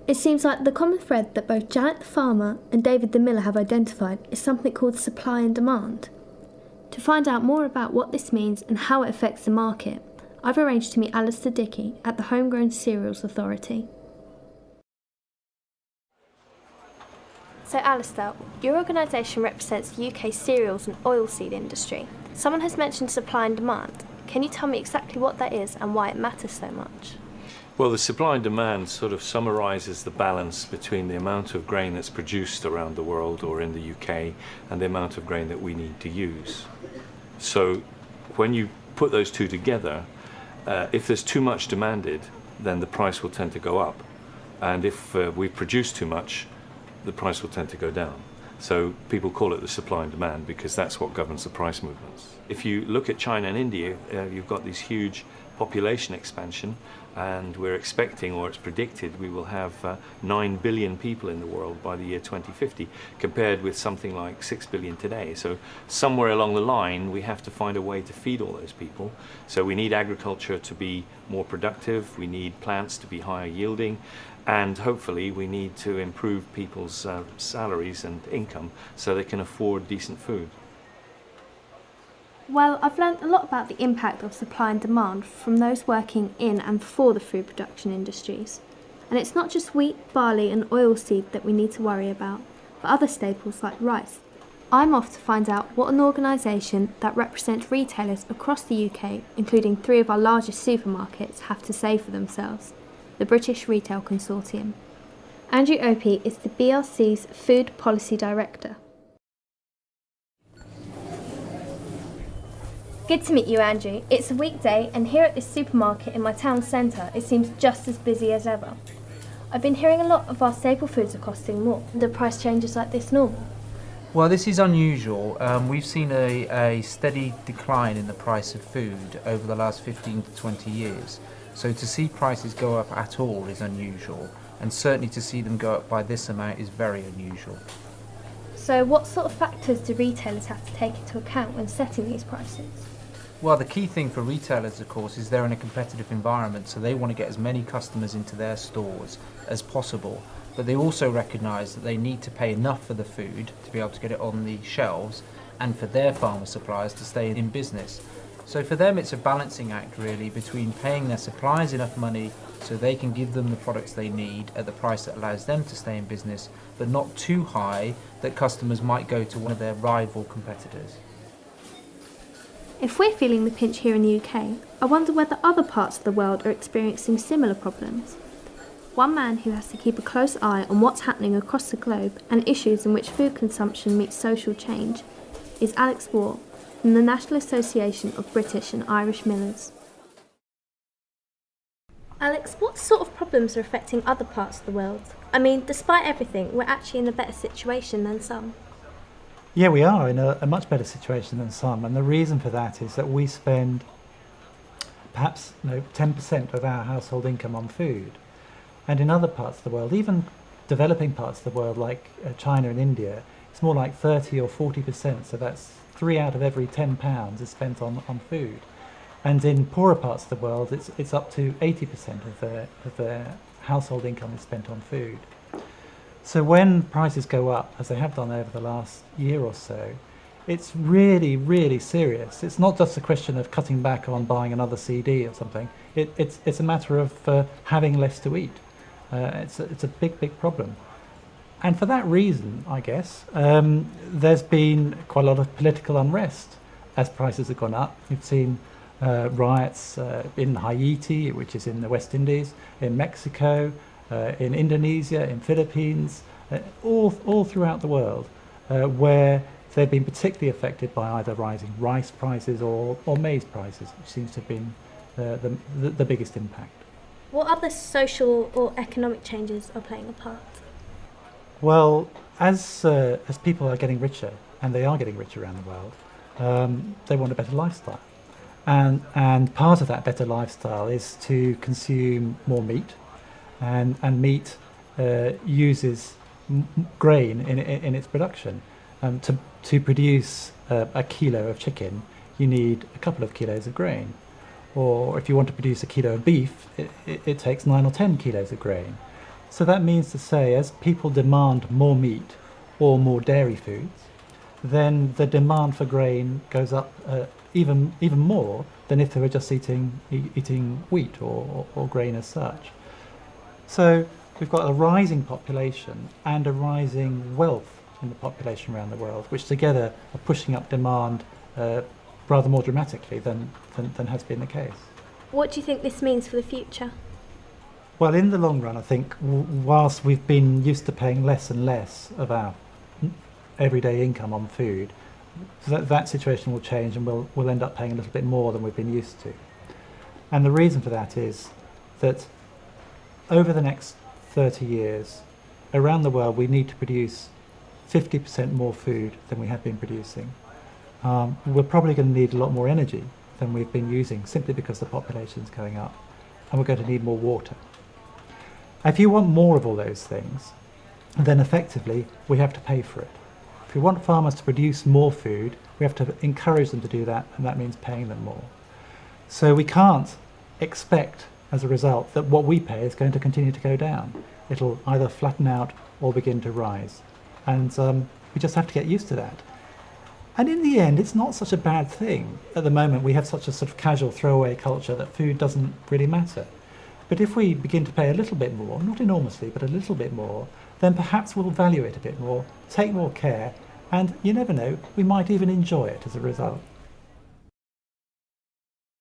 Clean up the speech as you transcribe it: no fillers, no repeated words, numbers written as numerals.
It seems like the common thread that both Janet the farmer and David the miller have identified is something called supply and demand. To find out more about what this means and how it affects the market, I've arranged to meet Alistair Dickey at the Homegrown Cereals Authority. So Alistair, your organisation represents the UK cereals and oilseed industry. Someone has mentioned supply and demand. Can you tell me exactly what that is and why it matters so much? Well, the supply and demand sort of summarises the balance between the amount of grain that's produced around the world or in the UK and the amount of grain that we need to use. So when you put those two together, if there's too much demanded, then the price will tend to go up. And if we produce too much, the price will tend to go down. So people call it the supply and demand because that's what governs the price movements. If you look at China and India, you've got this huge population expansion, and we're expecting, or it's predicted, we will have 9 billion people in the world by the year 2050, compared with something like 6 billion today. So somewhere along the line, we have to find a way to feed all those people. So we need agriculture to be more productive, we need plants to be higher yielding, and hopefully we need to improve people's salaries and income so they can afford decent food. Well, I've learnt a lot about the impact of supply and demand from those working in and for the food production industries. And it's not just wheat, barley and oilseed that we need to worry about, but other staples like rice. I'm off to find out what an organisation that represents retailers across the UK, including 3 of our largest supermarkets, have to say for themselves: the British Retail Consortium. Andrew Opie is the BRC's Food Policy Director. Good to meet you, Andrew. It's a weekday, and here at this supermarket in my town centre, it seems just as busy as ever. I've been hearing a lot of our staple foods are costing more. The price changes like this normal? Well, this is unusual. We've seen a steady decline in the price of food over the last 15 to 20 years. So to see prices go up at all is unusual, and certainly to see them go up by this amount is very unusual. So what sort of factors do retailers have to take into account when setting these prices? Well, the key thing for retailers, of course, is they're in a competitive environment, so they want to get as many customers into their stores as possible. But they also recognise that they need to pay enough for the food to be able to get it on the shelves, and for their farmer suppliers to stay in business. So for them it's a balancing act really between paying their suppliers enough money so they can give them the products they need at the price that allows them to stay in business, but not too high that customers might go to one of their rival competitors. If we're feeling the pinch here in the UK, I wonder whether other parts of the world are experiencing similar problems. One man who has to keep a close eye on what's happening across the globe and issues in which food consumption meets social change is Alex Waugh from the National Association of British and Irish Millers. Alex, what sort of problems are affecting other parts of the world? I mean, despite everything, we're actually in a better situation than some. Yeah, we are in a much better situation than some, and the reason for that is that we spend perhaps 10% of our household income on food. And in other parts of the world, even developing parts of the world like China and India, it's more like 30 or 40%, so that's 3 out of every £10 is spent on food. And in poorer parts of the world, it's up to 80% of their household income is spent on food. So when prices go up, as they have done over the last year or so, it's really, really serious. It's not just a question of cutting back on buying another CD or something. It's a matter of having less to eat. It's a big, big problem. And for that reason, I guess, there's been quite a lot of political unrest as prices have gone up. You've seen riots in Haiti, which is in the West Indies, in Mexico, in Indonesia, in Philippines, all throughout the world, where they've been particularly affected by either rising rice prices or maize prices, which seems to have been the biggest impact. What other social or economic changes are playing a part? Well, as people are getting richer, and they are getting richer around the world, they want a better lifestyle. And part of that better lifestyle is to consume more meat, and meat uses grain in its production. To produce a kilo of chicken, you need a couple of kilos of grain. Or if you want to produce a kilo of beef, it takes 9 or 10 kilos of grain. So that means to say, as people demand more meat or more dairy foods, then the demand for grain goes up even more than if they were just eating wheat or grain as such. So we've got a rising population and a rising wealth in the population around the world, which together are pushing up demand rather more dramatically than has been the case. What do you think this means for the future? Well, in the long run, I think whilst we've been used to paying less and less of our everyday income on food, that situation will change, and we'll end up paying a little bit more than we've been used to. And the reason for that is that over the next 30 years, around the world, we need to produce 50% more food than we have been producing. We're probably going to need a lot more energy than we've been using, simply because the population's going up, and we're going to need more water. If you want more of all those things, then effectively we have to pay for it. If we want farmers to produce more food, we have to encourage them to do that, and that means paying them more. So we can't expect, as a result, that what we pay is going to continue to go down. It'll either flatten out or begin to rise. And we just have to get used to that. And in the end, it's not such a bad thing. At the moment, we have such a sort of casual throwaway culture that food doesn't really matter. But if we begin to pay a little bit more, not enormously, but a little bit more, then perhaps we'll value it a bit more, take more care, and you never know, we might even enjoy it as a result.